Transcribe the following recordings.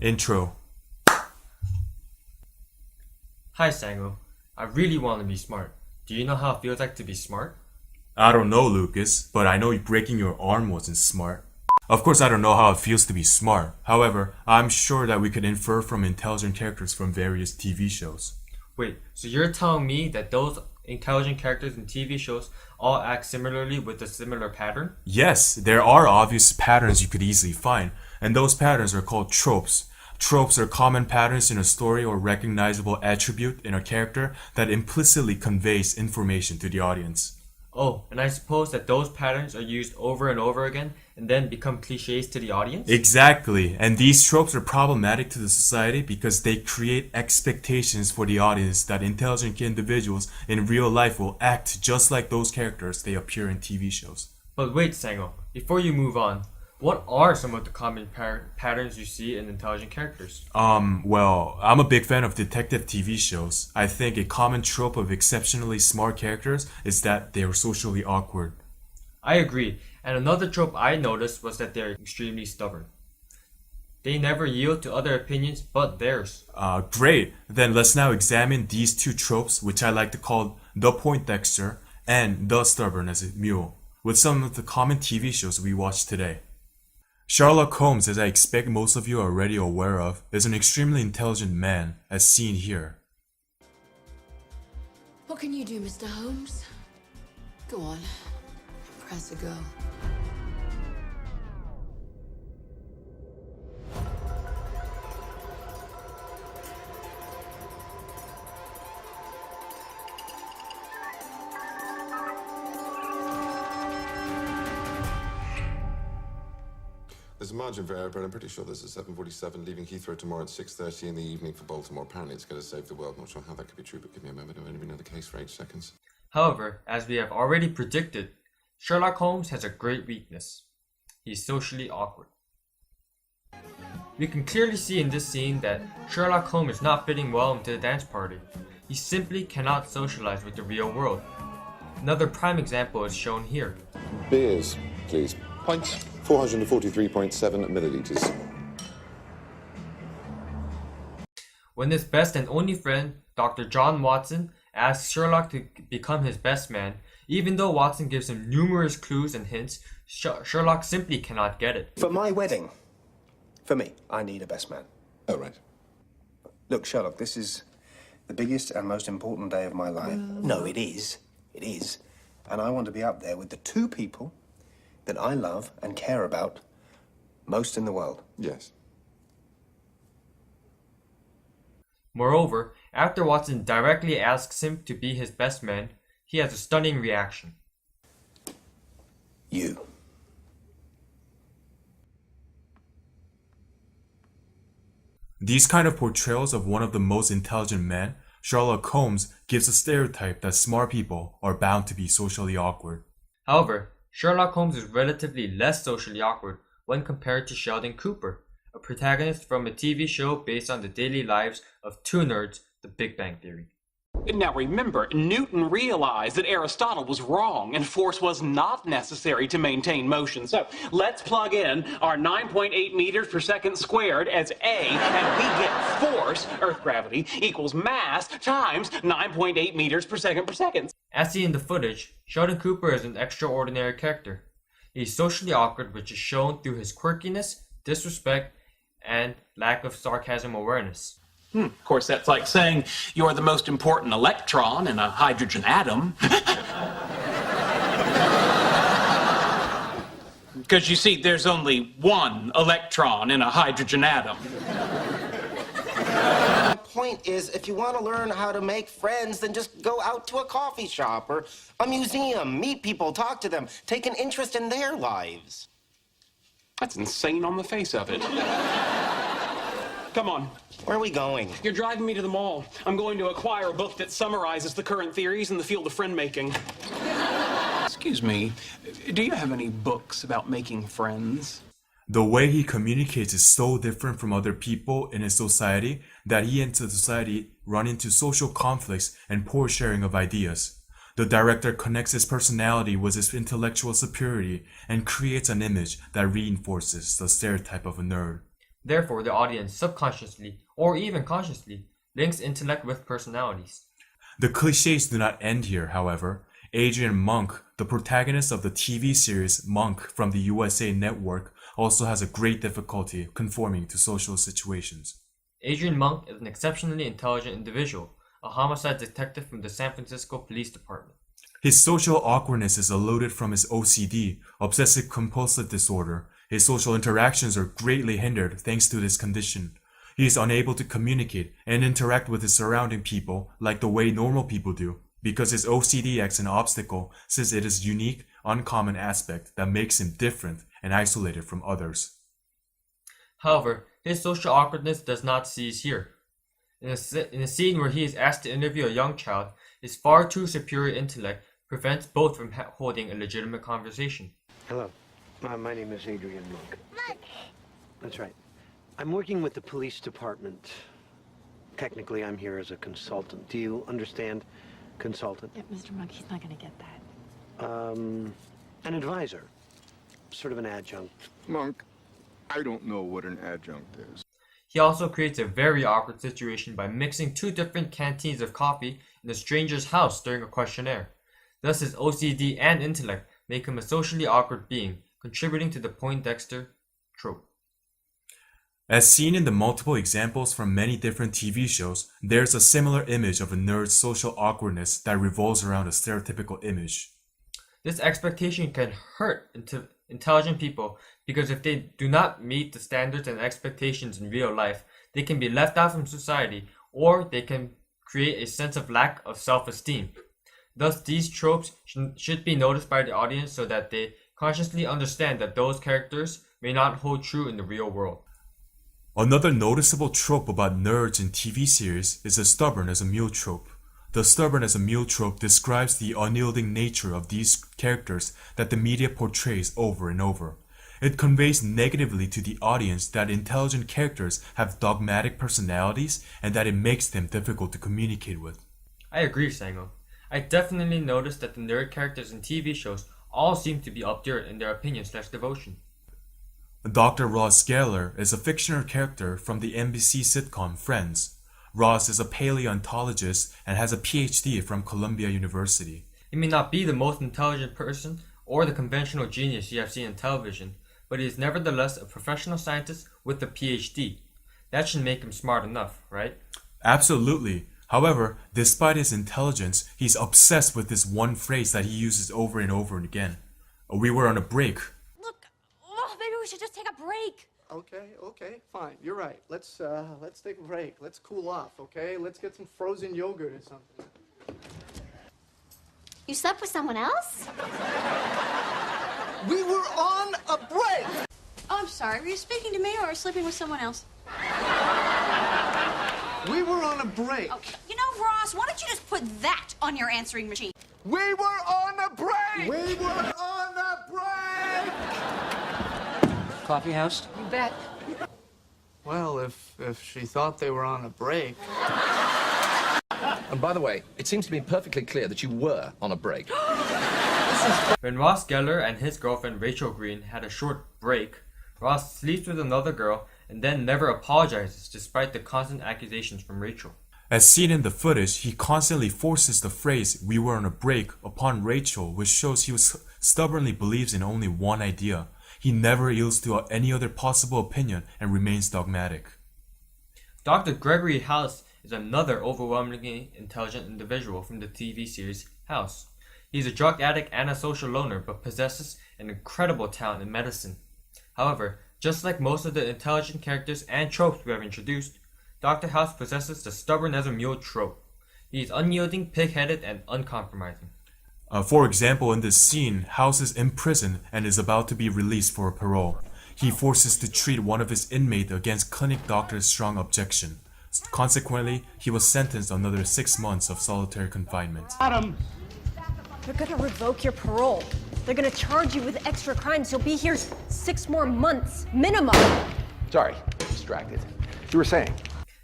Intro. Hi Sango, I really want to be smart. Do you know how it feels like to be smart? I don't know, Lucas, but I know breaking your arm wasn't smart. Of course, I don't know how it feels to be smart. However, I'm sure that we could infer from intelligent characters from various TV shows. Wait, so you're telling me that those intelligent characters in TV shows all act similarly with a similar pattern? Yes, there are obvious patterns you could easily find, and those patterns are called tropes. Tropes are common patterns in a story or recognizable attribute in a character that implicitly conveys information to the audience. Oh, and I suppose that those patterns are used over and over again and then become cliches to the audience? Exactly, and these tropes are problematic to the society because they create expectations for the audience that intelligent individuals in real life will act just like those characters they appear in TV shows. But wait, Sango, before you move on, what are some of the common patterns you see in intelligent characters? Well, I'm a big fan of detective TV shows. I think a common trope of exceptionally smart characters is that they are socially awkward. I agree, and another trope I noticed was that they're extremely stubborn. They never yield to other opinions but theirs. Great. Then let's now examine these two tropes, which I like to call the Poindexter and the stubborn as a mule, with some of the common TV shows we watch today. Sherlock Holmes, as I expect most of you are already aware of, is an extremely intelligent man, as seen here. What can you do, Mr. Holmes? Go on. Impress a girl. There's a margin for error, but I'm pretty sure there's a 747 leaving Heathrow tomorrow at 6:30 in the evening for Baltimore. Apparently it's going to save the world. Not sure how that could be true, but give me a moment. I've only been in the case for 8 seconds. However, as we have already predicted, Sherlock Holmes has a great weakness. He is socially awkward. We can clearly see in this scene that Sherlock Holmes is not fitting well into the dance party. He simply cannot socialize with the real world. Another prime example is shown here. Beers, please. Pints. 443.7 millilitres. When his best and only friend, Dr. John Watson, asks Sherlock to become his best man, even though Watson gives him numerous clues and hints, Sherlock simply cannot get it. For my wedding, for me, I need a best man. Oh, right. Look, Sherlock, this is the biggest and most important day of my life. No, it is. It is. And I want to be up there with the two people that I love and care about most in the world. Yes. Moreover, after Watson directly asks him to be his best man, he has a stunning reaction. You. These kind of portrayals of one of the most intelligent men, Sherlock Holmes, gives a stereotype that smart people are bound to be socially awkward. However, Sherlock Holmes is relatively less socially awkward when compared to Sheldon Cooper, a protagonist from a TV show based on the daily lives of two nerds, The Big Bang Theory. Now remember, Newton realized that Aristotle was wrong and force was not necessary to maintain motion. So let's plug in our 9.8 meters per second squared as A, and we get force, Earth gravity, equals mass times 9.8 meters per second. As seen in the footage, Sheldon Cooper is an extraordinary character. He is socially awkward, which is shown through his quirkiness, disrespect, and lack of sarcasm awareness. Of course, that's like saying you're the most important electron in a hydrogen atom. Because you see, there's only one electron in a hydrogen atom. My point is, if you want to learn how to make friends, then just go out to a coffee shop or a museum, meet people, talk to them, take an interest in their lives. That's insane on the face of it. Come on. Where are we going? You're driving me to the mall. I'm going to acquire a book that summarizes the current theories in the field of friend making. Excuse me, do you have any books about making friends? The way he communicates is so different from other people in his society that he and the society run into social conflicts and poor sharing of ideas. The director connects his personality with his intellectual superiority and creates an image that reinforces the stereotype of a nerd. Therefore, the audience subconsciously, or even consciously, links intellect with personalities. The cliches do not end here, however. Adrian Monk, the protagonist of the TV series Monk from the USA Network, also has a great difficulty conforming to social situations. Adrian Monk is an exceptionally intelligent individual, a homicide detective from the San Francisco Police Department. His social awkwardness is eluded from his OCD, obsessive compulsive disorder. His social interactions are greatly hindered thanks to this condition. He is unable to communicate and interact with his surrounding people like the way normal people do, because his OCD acts an obstacle since it is a unique, uncommon aspect that makes him different and isolated from others. However, his social awkwardness does not cease here. In a scene where he is asked to interview a young child, his far too superior intellect prevents both from holding a legitimate conversation. Hello, my name is Adrian Monk. That's right. I'm working with the police department. Technically, I'm here as a consultant. Do you understand consultant? Yeah, Mr. Monk, he's not gonna get that. An advisor. Sort of an adjunct. Monk, I don't know what an adjunct is. He also creates a very awkward situation by mixing two different canteens of coffee in a stranger's house during a questionnaire. Thus, his OCD and intellect make him a socially awkward being, contributing to the Poindexter trope. As seen in the multiple examples from many different TV shows, there's a similar image of a nerd's social awkwardness that revolves around a stereotypical image. This expectation can hurt intelligent people because if they do not meet the standards and expectations in real life, they can be left out from society, or they can create a sense of lack of self-esteem. Thus, these tropes should be noticed by the audience so that they consciously understand that those characters may not hold true in the real world. Another noticeable trope about nerds in TV series is the stubborn as a mule trope. The stubborn as a mule trope describes the unyielding nature of these characters that the media portrays over and over. It conveys negatively to the audience that intelligent characters have dogmatic personalities and that it makes them difficult to communicate with. I agree, Sango. I definitely noticed that the nerd characters in TV shows all seem to be up there in their opinion/devotion. Dr. Ross Geller is a fictional character from the NBC sitcom Friends. Ross is a paleontologist and has a PhD from Columbia University. He may not be the most intelligent person or the conventional genius you have seen in television, but he is nevertheless a professional scientist with a PhD. That should make him smart enough, right? Absolutely. However, despite his intelligence, he's obsessed with this one phrase that he uses over and over again. We were on a break. Look, maybe we should just take a break. Okay, fine. You're right. Let's take a break. Let's cool off, okay? Let's get some frozen yogurt or something. You slept with someone else? We were on a break! Oh, I'm sorry. Were you speaking to me or sleeping with someone else? We were on a break. Oh, you know, Ross, why don't you just put that on your answering machine? We were on a break! We were on a break! Coffee house? You bet. Well, if she thought they were on a break. And by the way, it seems to be perfectly clear that you were on a break. When Ross Geller and his girlfriend Rachel Green had a short break, Ross sleeps with another girl and then never apologizes despite the constant accusations from Rachel. As seen in the footage, he constantly forces the phrase, "we were on a break," upon Rachel, which shows he stubbornly believes in only one idea. He never yields to any other possible opinion and remains dogmatic. Dr. Gregory House is another overwhelmingly intelligent individual from the TV series House. He's a drug addict and a social loner, but possesses an incredible talent in medicine. However, just like most of the intelligent characters and tropes we have introduced, Dr. House possesses the stubborn as a mule trope. He is unyielding, pig-headed, and uncompromising. For example, in this scene, House is imprisoned and is about to be released for parole. He forces to treat one of his inmates against clinic doctor's strong objection. Consequently, he was sentenced to another 6 months of solitary confinement. Adam! They're gonna revoke your parole. They're gonna charge you with extra crimes. You'll be here 6 more months, minimum. Sorry, distracted. You were saying?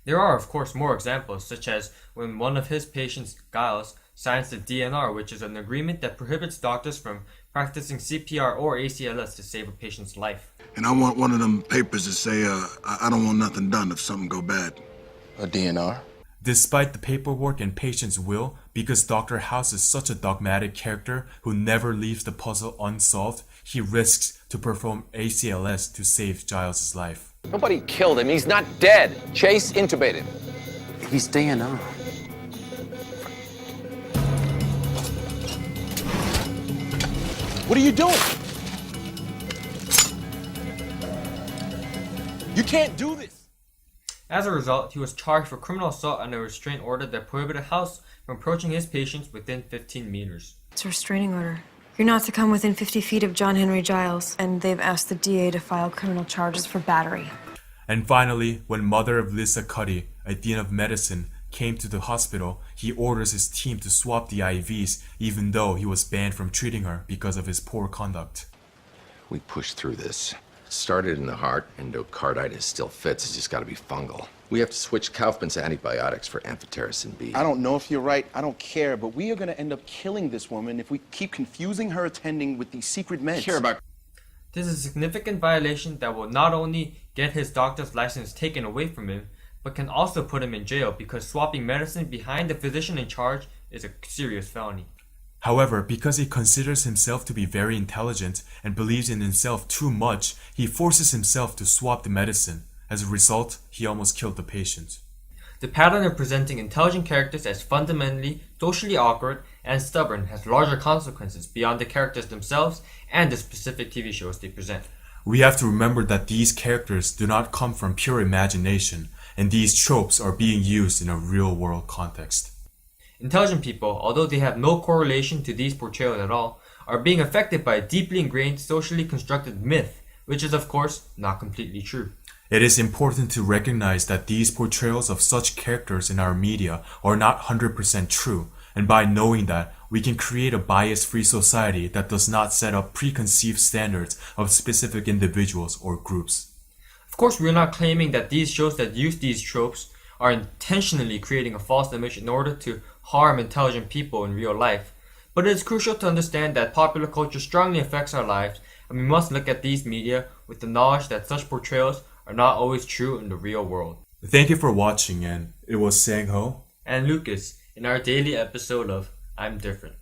There are, of course, more examples, such as when one of his patients, Giles, signs the DNR, which is an agreement that prohibits doctors from practicing CPR or ACLS to save a patient's life. And I want one of them papers to say, I don't want nothing done if something go bad. A DNR? Despite the paperwork and patient's will, because Dr. House is such a dogmatic character who never leaves the puzzle unsolved, he risks to perform ACLS to save Giles' life. Nobody killed him. He's not dead. Chase intubated. He's DNR. What are you doing? You can't do this. As a result, he was charged for criminal assault and a restraint order that prohibited House from approaching his patients within 15 meters. It's a restraining order. You're not to come within 50 feet of John Henry Giles, and they've asked the DA to file criminal charges for battery. And finally, when mother of Lisa Cuddy, a dean of medicine, came to the hospital, he orders his team to swap the IVs even though he was banned from treating her because of his poor conduct. We pushed through this. Started in the heart, endocarditis still fits, it's just gotta be fungal. We have to switch Kaufman's antibiotics for amphotericin B. I don't know if you're right, I don't care, but we are gonna end up killing this woman if we keep confusing her attending with these secret meds. This is a significant violation that will not only get his doctor's license taken away from him, but can also put him in jail because swapping medicine behind the physician in charge is a serious felony. However, because he considers himself to be very intelligent and believes in himself too much, he forces himself to swap the medicine. As a result, he almost killed the patient. The pattern of presenting intelligent characters as fundamentally socially awkward and stubborn has larger consequences beyond the characters themselves and the specific TV shows they present. We have to remember that these characters do not come from pure imagination, and these tropes are being used in a real-world context. Intelligent people, although they have no correlation to these portrayals at all, are being affected by a deeply ingrained, socially constructed myth, which is of course not completely true. It is important to recognize that these portrayals of such characters in our media are not 100% true, and by knowing that, we can create a bias-free society that does not set up preconceived standards of specific individuals or groups. Of course, we are not claiming that these shows that use these tropes are intentionally creating a false image in order to harm intelligent people in real life, but it is crucial to understand that popular culture strongly affects our lives, and we must look at these media with the knowledge that such portrayals are not always true in the real world. Thank you for watching, and it was Sang Ho and Lucas in our daily episode of I'm Different.